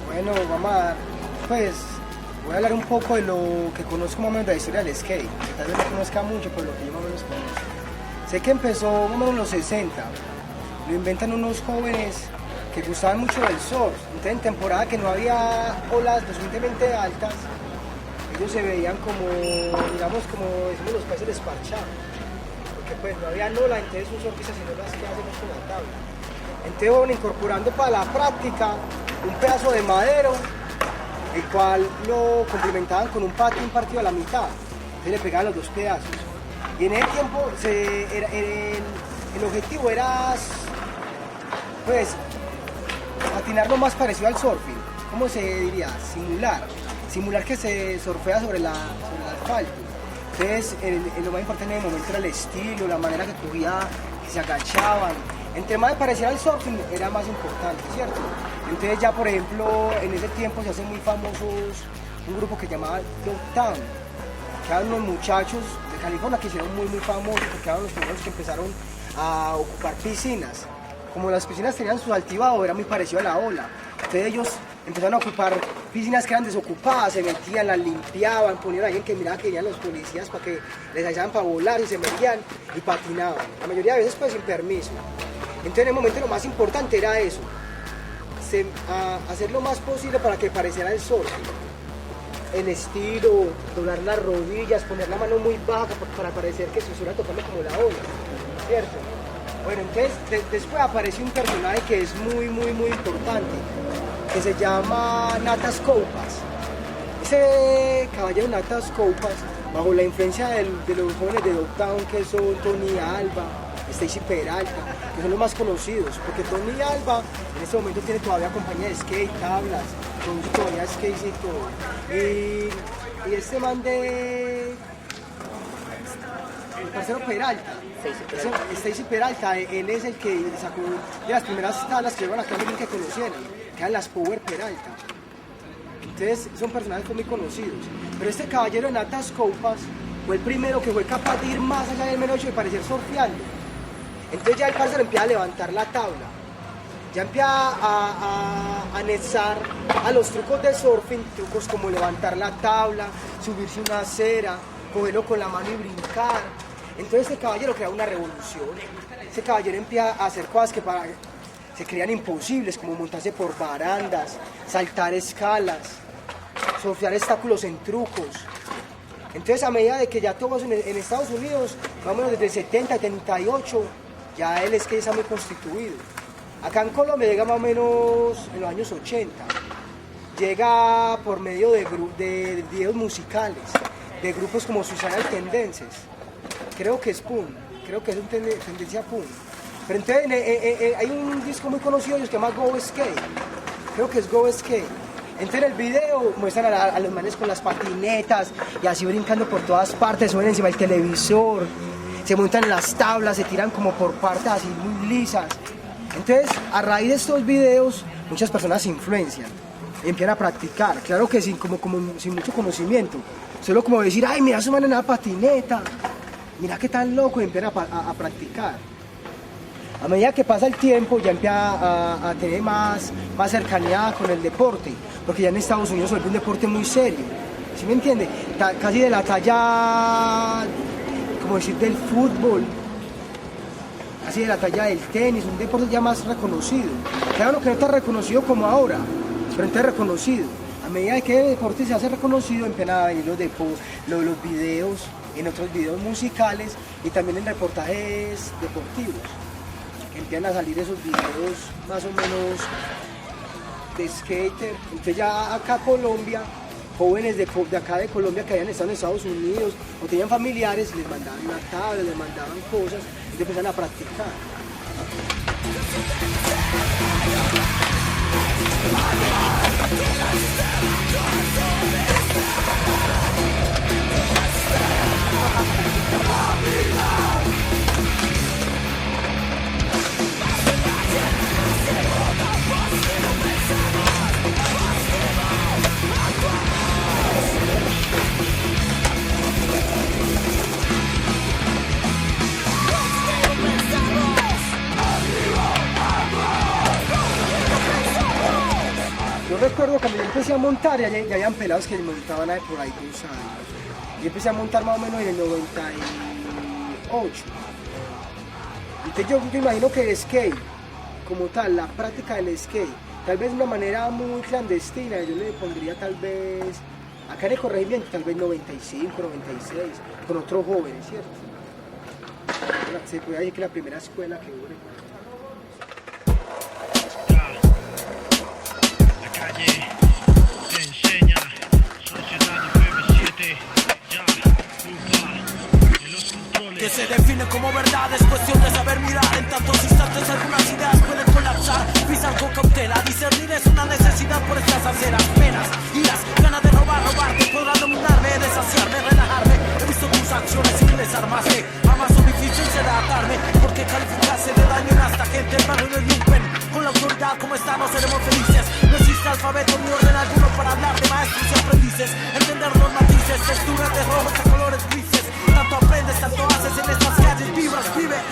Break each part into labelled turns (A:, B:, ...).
A: Bueno, mamá, pues voy a hablar un poco de lo que conozco más o menos de la historia del skate, que tal vez no conozca mucho, pero lo que yo más o menos conozco. Sé que empezó más o menos en los 60, lo inventan unos jóvenes que gustaban mucho del surf. Entonces en temporada que no había olas lo suficientemente altas, ellos se veían como, digamos, como decimos los peces desparchados, porque pues no había ola, entonces un surfista sino las que hacemos con la tabla. Entonces van incorporando para la práctica un pedazo de madero, el cual lo complementaban con un patín partido a la mitad, entonces le pegaban los dos pedazos. Y en ese tiempo el objetivo era, pues, patinar lo más parecido al surfing. ¿Cómo se diría? Simular que se surfea sobre el asfalto. Entonces, lo más importante en el momento era el estilo, la manera que cogía, que se agachaban. Entre más pareciera al surfing era más importante, ¿cierto? Entonces ya, por ejemplo, en ese tiempo se hacen muy famosos un grupo que se llamaba Dogtown, que eran unos muchachos de California que hicieron muy famosos porque eran los primeros que empezaron a ocupar piscinas. Como las piscinas tenían su altibado, era muy parecido a la ola. Entonces ellos empezaron a ocupar piscinas que eran desocupadas, se metían, las limpiaban, ponían a alguien que miraba que venían los policías para que les ayudaran para volar y se metían y patinaban. La mayoría de veces pues sin permiso. Entonces en el momento lo más importante era eso, hacer lo más posible para que pareciera el surf. El estilo, doblar las rodillas, poner la mano muy baja para parecer que se estuviera tocando como la ola, ¿cierto? Bueno, entonces después aparece un personaje que es muy importante, que se llama Natas Copas. Ese caballero Natas Copas, bajo la influencia de los jóvenes de Dogtown, que son Tony Alba, Stacy Peralta, que son los más conocidos, porque Tony Alba en este momento tiene todavía compañía de skate, tablas, produce todavía skates y todo. Y este man de... el parcero Peralta, Stacy Peralta, él es el que sacó de las primeras tablas que llevan acá en que conocieron, que eran las Power Peralta. Entonces son personajes muy conocidos. Pero este caballero de Natas Copas fue el primero que fue capaz de ir más allá del mero hecho de parecer surfeando. Entonces ya el parcero empieza a levantar la tabla, ya empieza a anexar a los trucos de surfing, trucos como levantar la tabla, subirse una acera, cogerlo con la mano y brincar. Entonces este caballero crea una revolución. Este caballero empieza a hacer cosas que se creían imposibles, como montarse por barandas, saltar escalas, surfear obstáculos en trucos. Entonces a medida de que ya todos en Estados Unidos, más o menos desde el 70, 78, ya el skate está muy constituido. Acá en Colombia llega más o menos en los años 80. Llega por medio de videos musicales, de grupos como Susana y Tendences. Creo que es Pum, creo que es un tendencia Pum. Pero entonces hay un disco muy conocido que se llama Go Skate. Creo que es Go Skate. Entonces en el video muestran a los manes con las patinetas y así brincando por todas partes, suben encima del televisor, se montan en las tablas, se tiran como por partes así muy lisas. Entonces a raíz de estos videos muchas personas se influencian y empiezan a practicar, claro que sin mucho conocimiento, solo como decir, ay, mira, su man en una patineta, mira qué tan loco, y empiezan a practicar. A medida que pasa el tiempo ya empieza a tener más cercanía con el deporte, porque ya en Estados Unidos se vuelve un deporte muy serio, ¿sí me entiende? Casi de la talla, como decir, del fútbol, casi de la talla del tenis, un deporte ya más reconocido. Claro que no está reconocido como ahora, pero está reconocido. A medida que el deporte se hace reconocido, empiezan a venir los videos, en otros videos musicales y también en reportajes deportivos. Empiezan a salir esos videos más o menos de skater. Entonces ya acá Colombia, jóvenes de acá de Colombia que habían estado en Estados Unidos o tenían familiares, les mandaban una tabla, les mandaban cosas y empezaron a practicar. Yo recuerdo cuando yo empecé a montar, ya habían pelados que montaban por ahí 2 años. Yo empecé a montar más o menos en el 98. Entonces yo imagino que el skate, como tal, la práctica del skate, tal vez de una manera muy clandestina, yo le pondría tal vez, acá en el corregimiento, tal vez 95, 96, con otros jóvenes, ¿cierto? Se puede decir que la primera escuela que hubo.
B: Que se define como verdad, es cuestión de saber mirar. En tantos instantes algunas ideas pueden colapsar. Pisar con cautela, discernir es una necesidad por estas aceras, penas, iras, ganas de robarte, podrán dominarme, desaciarme, relajarme. He visto tus acciones sin desarmarse, jamás son difícil será atarme, porque calificarse de daño en hasta gente, el barrio del lumpen. Con la autoridad como está no seremos felices. No existe alfabeto ni orden alguno para hablar de maestros y aprendices. Entender los matices, texturas de rojos a colores grises. Tanto aprendes, tanto haces en estas calles, vibras, vives.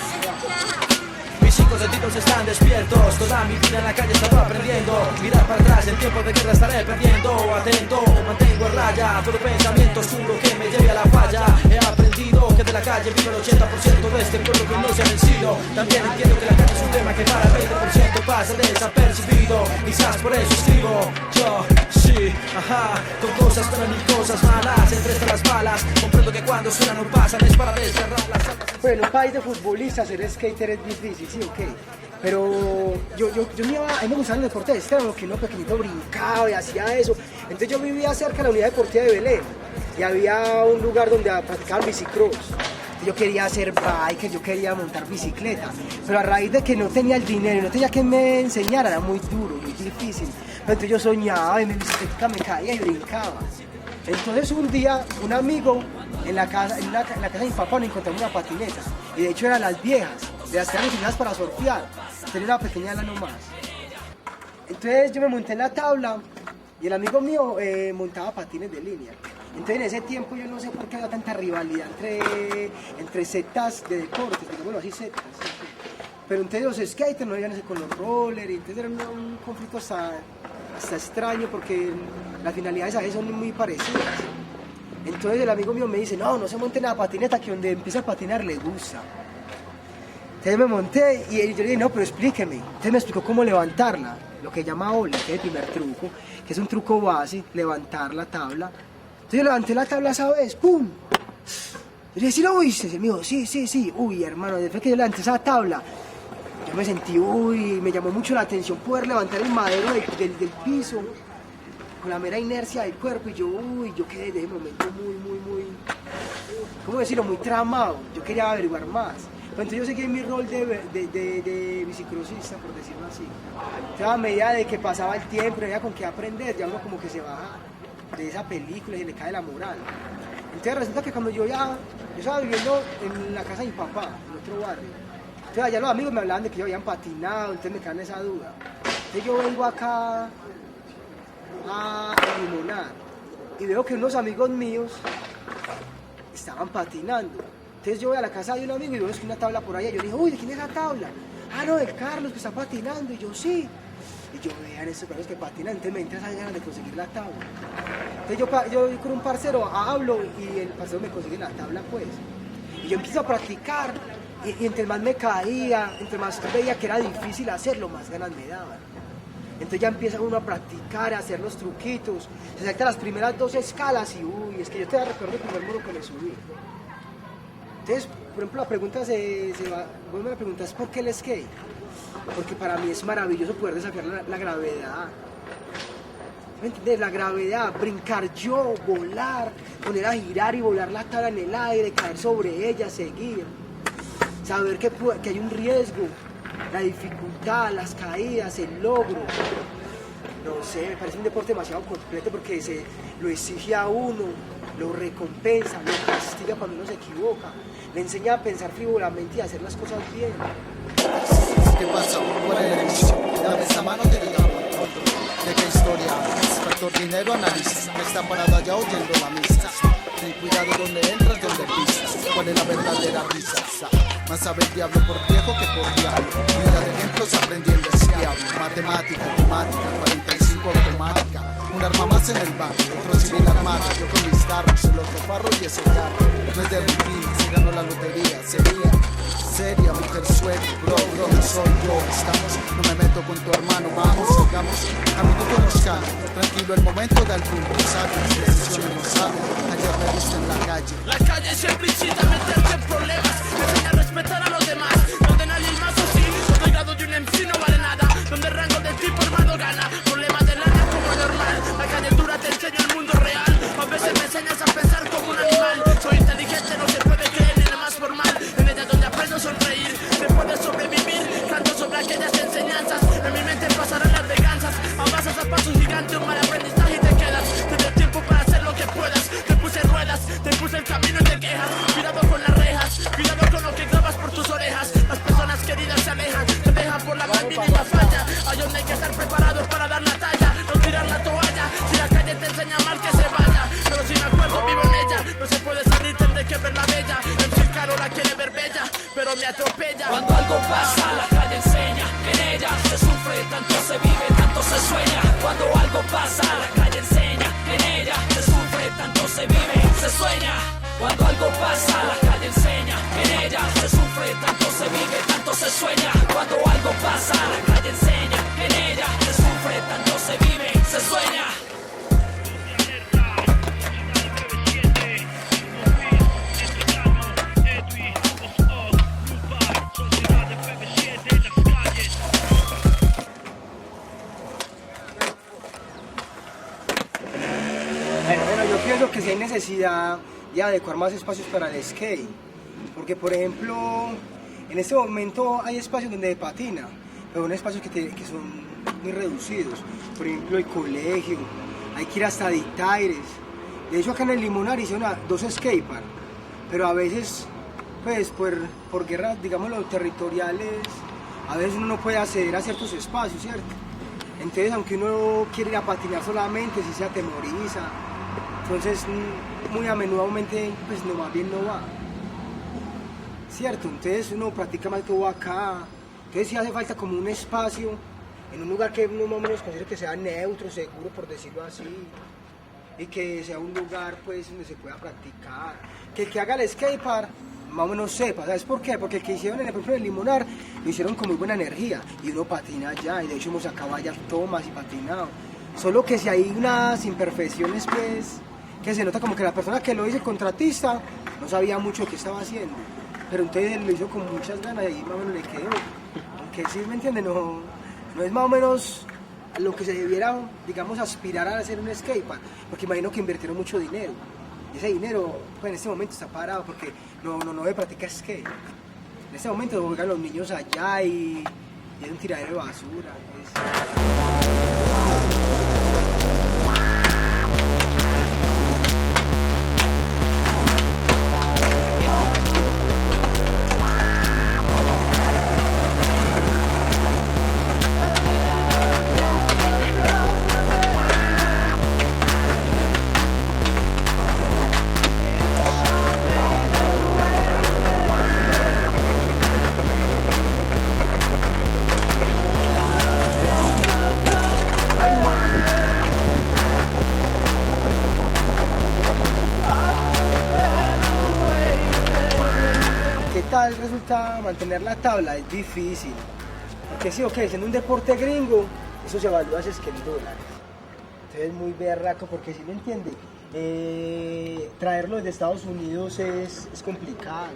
B: Mis 5 sentidos están despiertos. Toda mi vida en la calle he estado aprendiendo. Mirar para atrás, en tiempo de guerra estaré perdiendo. Atento, mantengo en raya todo pensamiento oscuro que me lleve a la falla. He aprendido que de la calle vive el 80% de este pueblo que no se ha vencido. También entiendo que la calle es un tema que para el 20% pasa desapercibido. Quizás por eso escribo yo, sí, ajá, con cosas buenas y cosas malas. Entre estas las balas, comprendo que cuando suenan no pasan, es para desgarrar las almas.
A: Pues en un país de futbolistas ser skater es difícil, sí, ok. Pero a mí me gustaba el deporte extremo, lo que uno pequeñito brincaba y hacía eso. Entonces yo vivía cerca de la unidad deportiva de Belén y había un lugar donde practicaban bicicross. Yo quería hacer bike, yo quería montar bicicleta, pero a raíz de que no tenía el dinero y no tenía que me enseñar, era muy duro, muy difícil. Entonces yo soñaba y mi bicicleta me caía y brincaba. Entonces un día un amigo en la casa de mi papá nos encontramos una patineta y de hecho eran las viejas, de las que eran diseñadas para surfear, tenía una pequeña ala nomás. Entonces yo me monté en la tabla y el amigo mío montaba patines de línea. Entonces en ese tiempo yo no sé por qué había tanta rivalidad entre sectas de deportes, digámoslo así, sectas. Pero entonces los skaters no iban con los rollers, y entonces era un conflicto hasta extraño porque las finalidades a veces son muy parecidas. Entonces el amigo mío me dice, no se monte en la patineta que donde empieza a patinar le gusta. Entonces me monté y yo le dije, no, pero explíqueme. Entonces me explicó cómo levantarla, lo que llama ollie, que es el primer truco, que es un truco base, levantar la tabla. Entonces yo levanté la tabla esa vez, ¡pum! Yo le dije, ¿sí lo hice? Y él me dijo, sí. Uy, hermano, después que yo levanté esa tabla, yo me sentí, me llamó mucho la atención poder levantar el madero del piso con la mera inercia del cuerpo. Y yo quedé de ese momento muy, ¿cómo decirlo? Muy tramado. Yo quería averiguar más. Pero entonces yo seguí mi rol de bicicrossista, por decirlo así. Entonces a medida de que pasaba el tiempo, ya con qué aprender, ya uno como que se baja de esa película y le cae la moral. Entonces resulta que cuando yo estaba viviendo en la casa de mi papá, en otro barrio, entonces allá los amigos me hablaban de que yo habían patinado, entonces me quedan esa duda. Entonces yo vengo acá a limonar y veo que unos amigos míos estaban patinando. Entonces yo voy a la casa de un amigo y veo que una tabla por allá. Yo le dije, uy, ¿de quién es la tabla? Ah, no, de Carlos que está patinando. Y yo, sí. Y yo veía esos perros que patinan, entonces me entra esa ganas de conseguir la tabla. Entonces yo con un parcero hablo y el parcero me consigue la tabla pues. Y yo empiezo a practicar y entre más me caía, entre más veía que era difícil hacerlo, más ganas me daban. Entonces ya empieza uno a practicar, a hacer los truquitos, se salta las primeras 2 escalas y uy, es que yo te recuerdo el primer muro que me subí. Entonces, por ejemplo, la pregunta vos me la preguntas ¿por qué el skate? Porque para mí es maravilloso poder desafiar la gravedad. ¿Me entiendes? La gravedad, brincar yo, volar, poner a girar y volar la tabla en el aire, caer sobre ella, seguir. Saber que hay un riesgo, la dificultad, las caídas, el logro. No sé, me parece un deporte demasiado completo porque lo exige a uno, lo recompensa, lo castiga cuando uno se equivoca, le enseña a pensar frívolamente y a hacer las cosas bien.
C: ¿Qué pasa? ¿Cuál es el inicio? Dame esa mano, te digamos ¿de qué historia hablas? Factor dinero, analiza. Que está parado allá oyendo la misa. Ten cuidado donde entras, donde pisas. ¿Cuál es la verdadera risa? Más sabe el diablo por viejo que por diablo. Mira de ejemplos aprendiendo el diablo. Matemática, temática, 45 automática. Un arma más en el barrio, otro civil armado. Yo con mis carros, el otro farro y ese carro. No es de rutina, si ganó la lotería, sería seria, mujer sueño, bro, no soy yo. Estamos, no me meto con tu hermano, vamos, sigamos, camino con los canos. Tranquilo, el momento del rumbo, sabes, decisiones no saben. Ayer me viste en la calle.
B: La calle siempre incita a meterte en problemas, te enseña a respetar a los demás, donde nadie es más o sí, donde el grado de un MC no vale nada, donde el rango del tipo hermano gana, problemas del área como normal, la calle dura te enseña el mundo real, a veces me enseñas a pensar como un animal, soy inteligente, no se puede creer en el más formal, en ella donde aprendo a sonreír, se puede sobrevivir, canto sobre aquellas enseñanzas, en mi mente pasarán las venganzas, avanzas a paso gigante, un mal aprendizaje y te quedas, te doy tiempo para hacer lo que puedas, te puse ruedas, te puse el camino y te quejas, cuidado con las rejas, cuidado con lo que grabas por tus orejas, las personas queridas se alejan, te dejan por la más mínima falla, hay donde hay que estar preparados para dar la talla, no tirar la toalla, si la calle te enseña mal que se vaya, pero si me acuerdo vivo en ella, no se puede salir, tendré que ver la bella, el caro la quiere ver bella, pero me atropella. Cuando algo pasa, la calle enseña, en ella se sufre, tanto se vive, tanto se sueña, cuando algo pasa, la calle enseña, en ella se sufre, tanto se vive, se sueña. Cuando algo pasa, la calle enseña, en ella se sufre, tanto se vive, tanto se sueña. Cuando algo pasa, la calle enseña, en ella se sufre, tanto se vive, se sueña.
A: Bueno, yo pienso que sí hay necesidad de adecuar más espacios para el skate, porque por ejemplo, en este momento hay espacios donde patina, pero son espacios que son muy reducidos, por ejemplo el colegio, hay que ir hasta Ditaires, de hecho acá en el Limonar hicieron 2 skateparks, pero a veces, pues por guerras, digámoslo, territoriales, a veces uno no puede acceder a ciertos espacios, ¿cierto? Entonces, aunque uno quiere ir a patinar solamente, sí se atemoriza. Entonces, muy a menudo, pues no, más bien no va. ¿Cierto? Entonces, uno practica más todo acá. Entonces, sí hace falta como un espacio, en un lugar que uno más o menos considere que sea neutro, seguro, por decirlo así. Y que sea un lugar, pues, donde se pueda practicar. Que el que haga el skatepark más o menos sepa, ¿sabes por qué? Porque el que hicieron, por ejemplo, en el Limonar, lo hicieron con muy buena energía y uno patina allá, y de hecho hemos sacado varias tomas y patinado. Solo que si hay unas imperfecciones, pues, que se nota como que la persona que lo hizo, el contratista, no sabía mucho qué estaba haciendo, pero entonces lo hizo con muchas ganas y ahí más o menos le quedó. Aunque sí, ¿me entiende? No es más o menos lo que se debiera, digamos, aspirar a hacer un skatepark, porque imagino que invirtieron mucho dinero. Y ese dinero, pues en este momento está parado porque no debe practicar skate. En este momento juegan los niños allá y es un tiradero de basura. igual resulta mantener la tabla es difícil. Porque sí, ok, siendo un deporte gringo, eso se evalúa es que en dólares. Entonces es muy berraco porque si me entiende, traerlo desde Estados Unidos es complicado.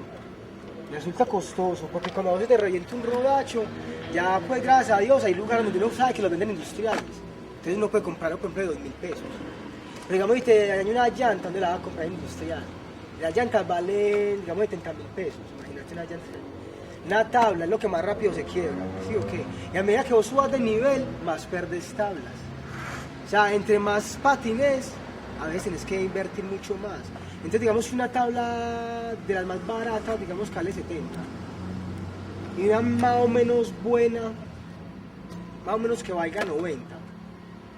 A: Resulta costoso porque cuando a veces te revienta un rodacho, ya pues gracias a Dios hay lugares donde uno sabe que los venden industriales. Entonces uno puede comprarlo por ejemplo de 2.000 pesos. Pero digamos que te daña una llanta, ¿dónde la vas a comprar industrial? Las llantas valen, digamos, 70.000 pesos. Imagínate una llanta. Una tabla es lo que más rápido se quiebra, ¿sí o qué? Y a medida que vos subas de nivel, más perdes tablas. O sea, entre más patines, a veces tienes que invertir mucho más. Entonces, digamos que una tabla de las más baratas, digamos que vale 70. Y una más o menos buena, más o menos que valga 90.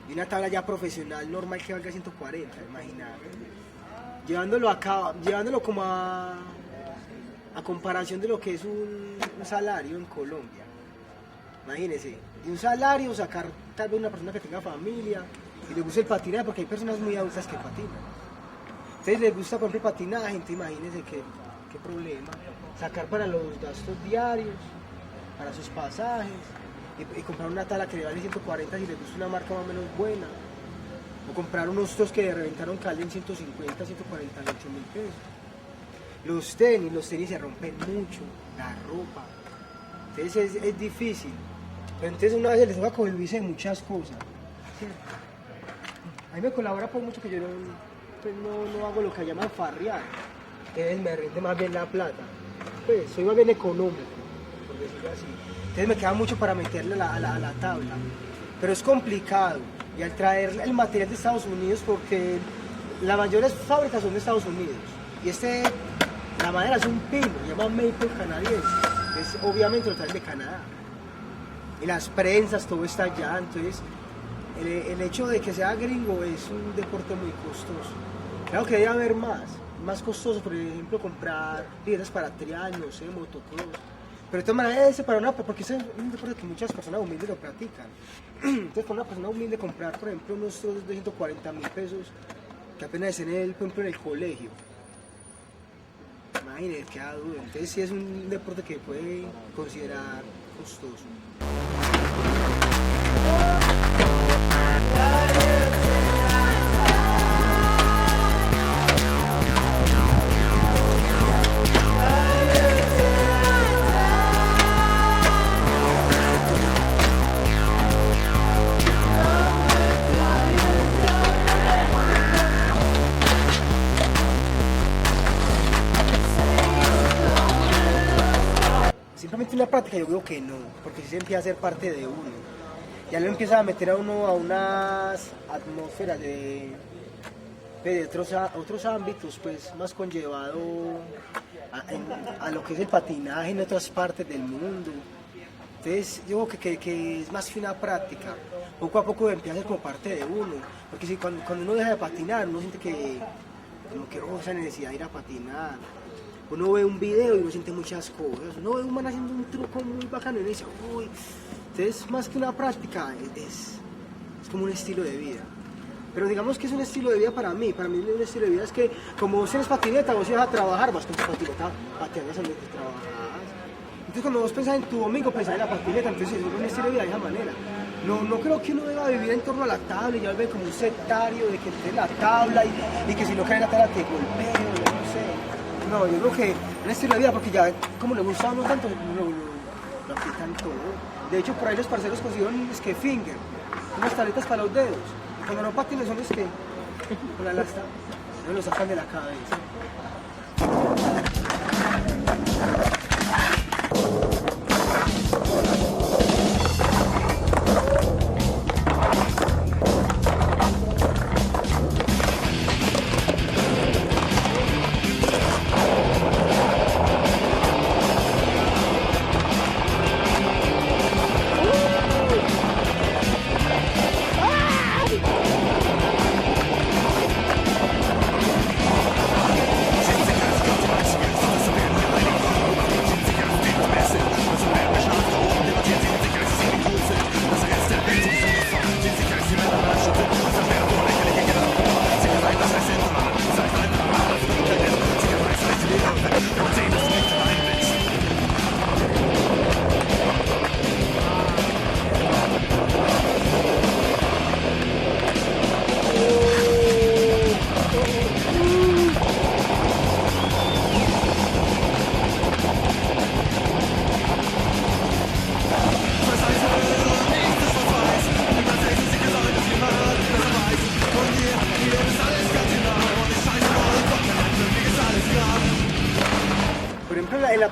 A: Y una tabla ya profesional, normal, que valga 140, imagínate. Llevándolo como a comparación de lo que es un salario en Colombia. Imagínense, de un salario sacar tal vez una persona que tenga familia y le gusta el patinaje, porque hay personas muy adultas que patinan. Entonces les gusta por ejemplo el patinaje, entonces imagínense qué problema. Sacar para los gastos diarios, para sus pasajes, y comprar una tabla que le vale 140 si les gusta una marca más o menos buena. O comprar unos estos que reventaron Cali en 150, 148 mil pesos. Los tenis se rompen mucho, la ropa. Entonces es difícil. Pero entonces una vez les toca cohibirse de muchas cosas. A mí me colabora por mucho que yo no hago lo que llaman farrear. Entonces me rinde más bien la plata. Pues soy más bien económico, por decirlo así. Entonces me queda mucho para meterle a la tabla. Pero es complicado. Y al traer el material de Estados Unidos, porque las mayores fábricas son de Estados Unidos. Y la madera es un pino, se llama maple canadiense. Es, obviamente lo traen de Canadá. Y las prensas, todo está allá. Entonces, el hecho de que sea gringo es un deporte muy costoso. Claro que debe haber más costoso, por ejemplo, comprar piezas para trial, no sé, motocross. Pero de todas maneras, porque es un deporte que muchas personas humildes lo practican. Entonces, para una persona humilde comprar, por ejemplo, unos 240.000 pesos, que apenas estén, por ejemplo, en el colegio. Imagínense, queda duro. Entonces, sí es un deporte que puede considerar costoso. Simplemente una práctica, yo digo que no, porque si se empieza a ser parte de uno. Ya lo empieza a meter a uno a unas atmósferas de otros ámbitos, pues más conllevado a lo que es el patinaje en otras partes del mundo. Entonces yo creo que es más que una práctica, poco a poco empieza a ser como parte de uno, porque si cuando uno deja de patinar, uno siente que como que esa necesidad de ir a patinar. Uno ve un video y uno siente muchas cosas, uno ve un man haciendo un truco muy bacano y uno dice, uy, entonces más que una práctica, es como un estilo de vida. Pero digamos que es un estilo de vida para mí un estilo de vida es que como vos tienes patineta, vos ibas a trabajar, vas con tu patineta pateando donde te trabajas. Entonces cuando vos pensás en tu domingo, pensás en la patineta, entonces es un estilo de vida de esa manera. No creo que uno deba vivir en torno a la tabla y ya ve como un sectario de que tiene la tabla y que si no cae en la tabla te golpea, no sé. No, yo creo que un estilo de vida, porque ya como le gusta a uno tanto, lo aplican todo. De hecho, por ahí los parceros consiguieron finger, unas tabletas para los dedos. Cuando no patines son con la lasta, no lo sacan de la cabeza.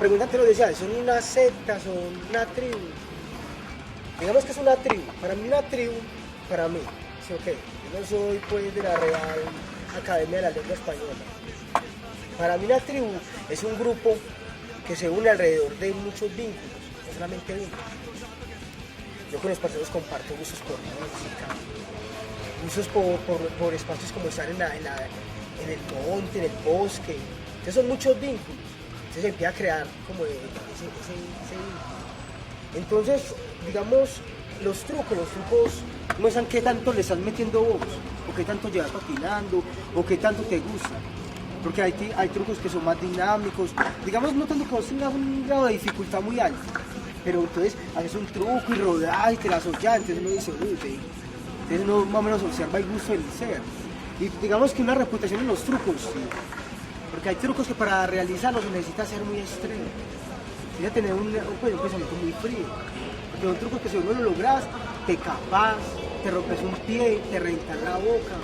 A: pregunta te lo decía, ¿son una secta, son una tribu? Digamos que es una tribu. Para mí una tribu, para mí, ¿sí, okay? Yo no soy pues de la Real Academia de la Lengua Española. Para mí una tribu es un grupo que se une alrededor de muchos vínculos, no solamente uno. Yo con los parceros comparto gustos por música, gustos por espacios como estar en el monte, en el bosque. Entonces son muchos vínculos. Entonces se empieza a crear como ese vínculo. Entonces, digamos, los trucos muestran qué tanto le estás metiendo vos, o qué tanto llevas patinando, o qué tanto te gusta. Porque hay trucos que son más dinámicos, digamos, no tanto que vos tengas un grado de dificultad muy alto, pero entonces haces un truco y rodás y te la asocias, entonces uno dice, uy, entonces uno más o menos observa el gusto del ser. Y digamos que una reputación en los trucos, sí, porque hay trucos que para realizarlos necesitas ser muy extremo, necesitas tener un pensamiento muy frío, porque son trucos que si vos no lo logras, te capaz, te rompes un pie, te reventas la boca.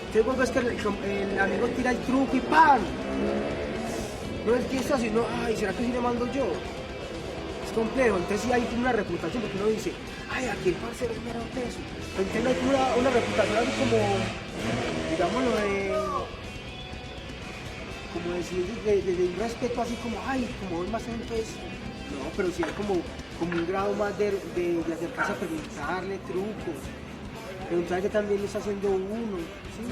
A: Entonces vos ves que el amigo tira el truco y ¡pam! No es que eso así, no, ay, ¿será que sí le mando yo? Es complejo, entonces sí hay una reputación, porque uno dice, ay, aquí el parcero es mero teso. Entonces no hay una reputación así como, digámoslo, como decir, de un respeto así como, ay, como es más entonces, no, pero sí hay como un grado más de acercarse a preguntarle trucos. Preguntar que también lo está haciendo uno, ¿sí?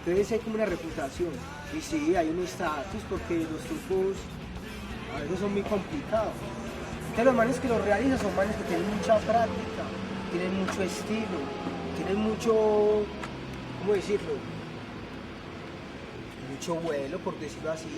A: Entonces hay como una reputación. Y sí, hay un estatus porque los trucos a veces son muy complicados. Entonces los manes que los realizan son manes que tienen mucha práctica, tienen mucho estilo, tienen mucho, ¿cómo decirlo? Mucho vuelo, por decirlo así.